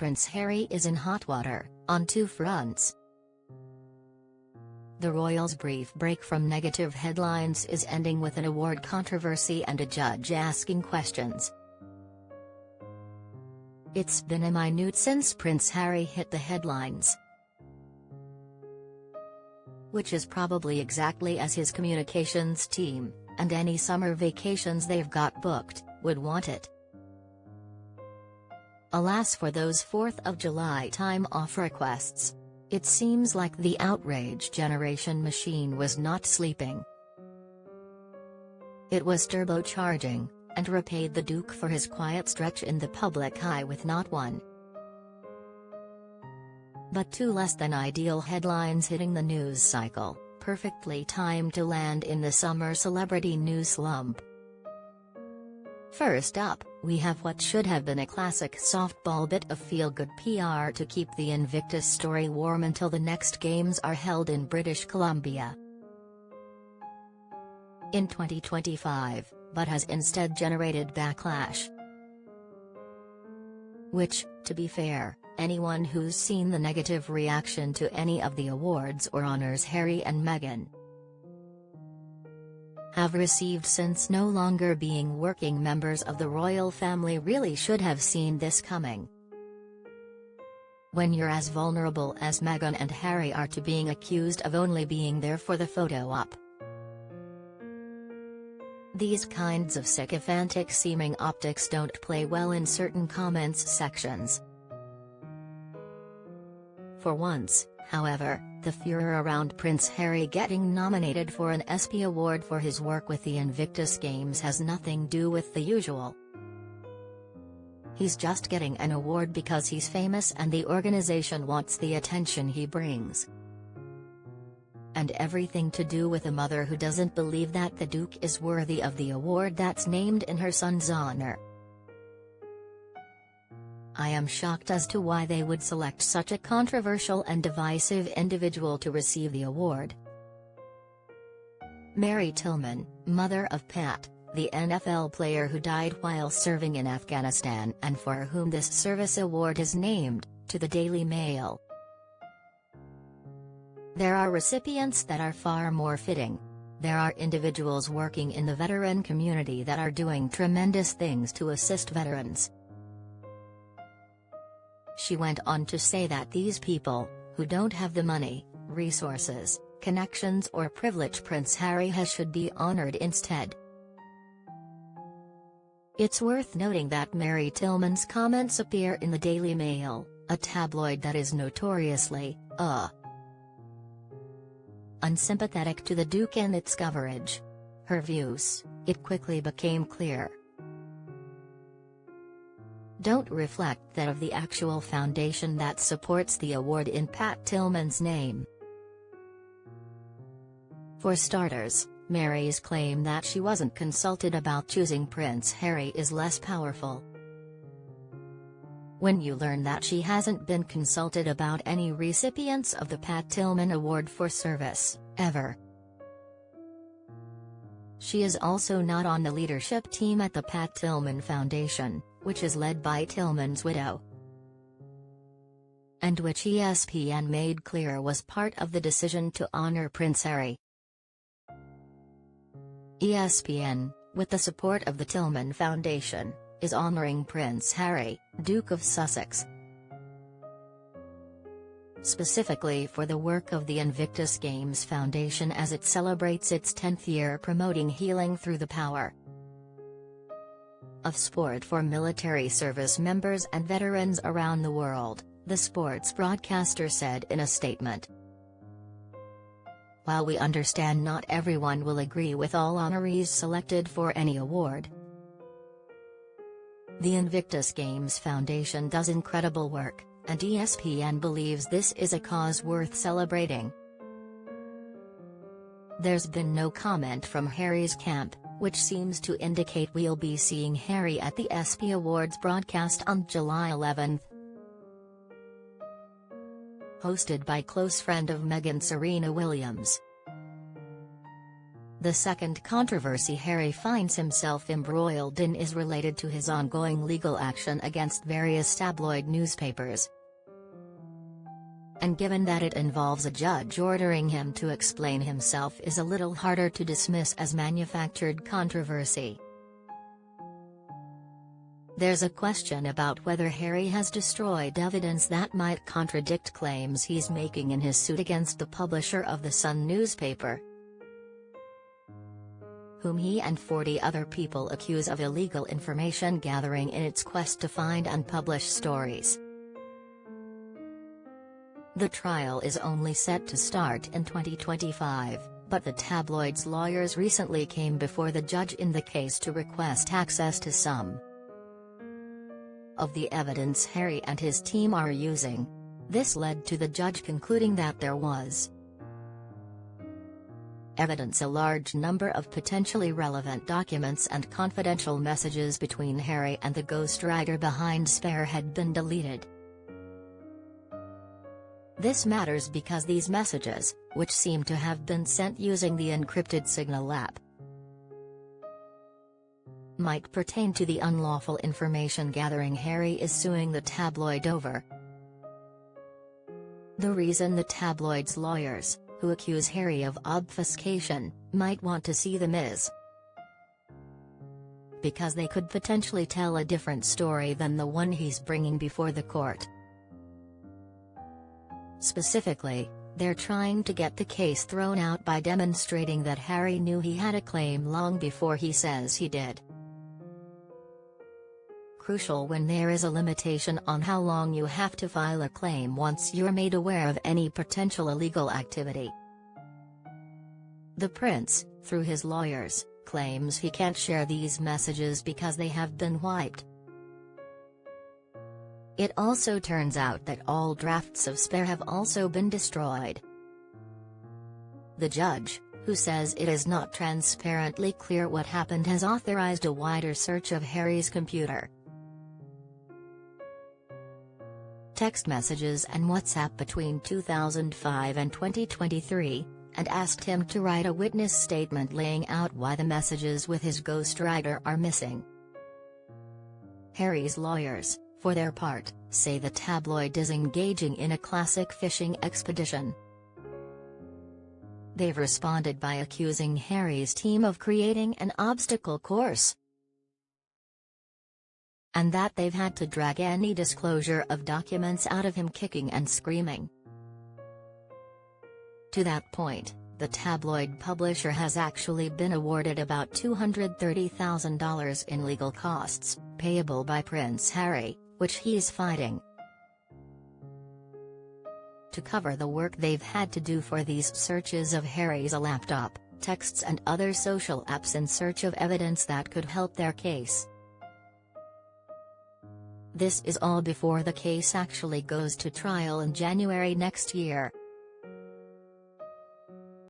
Prince Harry is in hot water, on two fronts. The royals' brief break from negative headlines is ending with an award controversy and a judge asking questions. It's been a minute since Prince Harry hit the headlines, which is probably exactly as his communications team, and any summer vacations they've got booked, would want it. Alas for those 4th of July time-off requests. It seems like the outrage generation machine was not sleeping. It was turbocharging, and repaid the Duke for his quiet stretch in the public eye with not one, but two less than ideal headlines hitting the news cycle, perfectly timed to land in the summer celebrity news slump. First up, we have what should have been a classic softball bit of feel-good PR to keep the Invictus story warm until the next games are held in British Columbia in 2025, but has instead generated backlash. Which, to be fair, anyone who's seen the negative reaction to any of the awards or honors Harry and Meghan have received since no longer being working members of the royal family really should have seen this coming. When you're as vulnerable as Meghan and Harry are to being accused of only being there for the photo op, these kinds of sycophantic-seeming optics don't play well in certain comments sections. For once, however, the furor around Prince Harry getting nominated for an ESPY award for his work with the Invictus Games has nothing to do with the usual. He's just getting an award because he's famous and the organization wants the attention he brings. And everything to do with a mother who doesn't believe that the Duke is worthy of the award that's named in her son's honor. I am shocked as to why they would select such a controversial and divisive individual to receive the award. Mary Tillman, mother of Pat, the NFL player who died while serving in Afghanistan and for whom this service award is named, to the Daily Mail. There are recipients that are far more fitting. There are individuals working in the veteran community that are doing tremendous things to assist veterans. She went on to say that these people, who don't have the money, resources, connections or privilege Prince Harry has should be honored instead. It's worth noting that Mary Tillman's comments appear in the Daily Mail, a tabloid that is notoriously, unsympathetic to the Duke and its coverage. Her views, it quickly became clear, don't reflect that of the actual foundation that supports the award in Pat Tillman's name. For starters, Mary's claim that she wasn't consulted about choosing Prince Harry is less powerful. When you learn that she hasn't been consulted about any recipients of the Pat Tillman Award for Service, ever. She is also not on the leadership team at the Pat Tillman Foundation, which is led by Tillman's widow, and which ESPN made clear was part of the decision to honor Prince Harry. ESPN, with the support of the Tillman Foundation, is honoring Prince Harry, Duke of Sussex, specifically for the work of the Invictus Games Foundation as it celebrates its 10th year promoting healing through the power of sport for military service members and veterans around the world, the sports broadcaster said in a statement. While we understand not everyone will agree with all honorees selected for any award, the Invictus Games Foundation does incredible work, and ESPN believes this is a cause worth celebrating. There's been no comment from Harry's camp, which seems to indicate we'll be seeing Harry at the ESPY Awards broadcast on July 11. Hosted by close friend of Meghan Serena Williams. The second controversy Harry finds himself embroiled in is related to his ongoing legal action against various tabloid newspapers. And given that it involves a judge ordering him to explain himself is a little harder to dismiss as manufactured controversy. There's a question about whether Harry has destroyed evidence that might contradict claims he's making in his suit against the publisher of the Sun newspaper, whom he and 40 other people accuse of illegal information gathering in its quest to find and publish stories. The trial is only set to start in 2025, but the tabloid's lawyers recently came before the judge in the case to request access to some of the evidence Harry and his team are using. This led to the judge concluding that there was evidence a large number of potentially relevant documents and confidential messages between Harry and the ghostwriter behind Spare had been deleted. This matters because these messages, which seem to have been sent using the encrypted Signal app, might pertain to the unlawful information gathering Harry is suing the tabloid over. The reason the tabloid's lawyers, who accuse Harry of obfuscation, might want to see them is because they could potentially tell a different story than the one he's bringing before the court. Specifically, they're trying to get the case thrown out by demonstrating that Harry knew he had a claim long before he says he did. Crucial when there is a limitation on how long you have to file a claim once you're made aware of any potential illegal activity. The prince, through his lawyers, claims he can't share these messages because they have been wiped. It also turns out that all drafts of Spare have also been destroyed. The judge, who says it is not transparently clear what happened, has authorized a wider search of Harry's computer, text messages and WhatsApp between 2005 and 2023, and asked him to write a witness statement laying out why the messages with his ghostwriter are missing. Harry's lawyers, for their part, say the tabloid is engaging in a classic fishing expedition. They've responded by accusing Harry's team of creating an obstacle course, and that they've had to drag any disclosure of documents out of him kicking and screaming. To that point, the tabloid publisher has actually been awarded about $230,000 in legal costs, payable by Prince Harry, which he's fighting, to cover the work they've had to do for these searches of Harry's laptop, texts and other social apps in search of evidence that could help their case. This is all before the case actually goes to trial in January next year.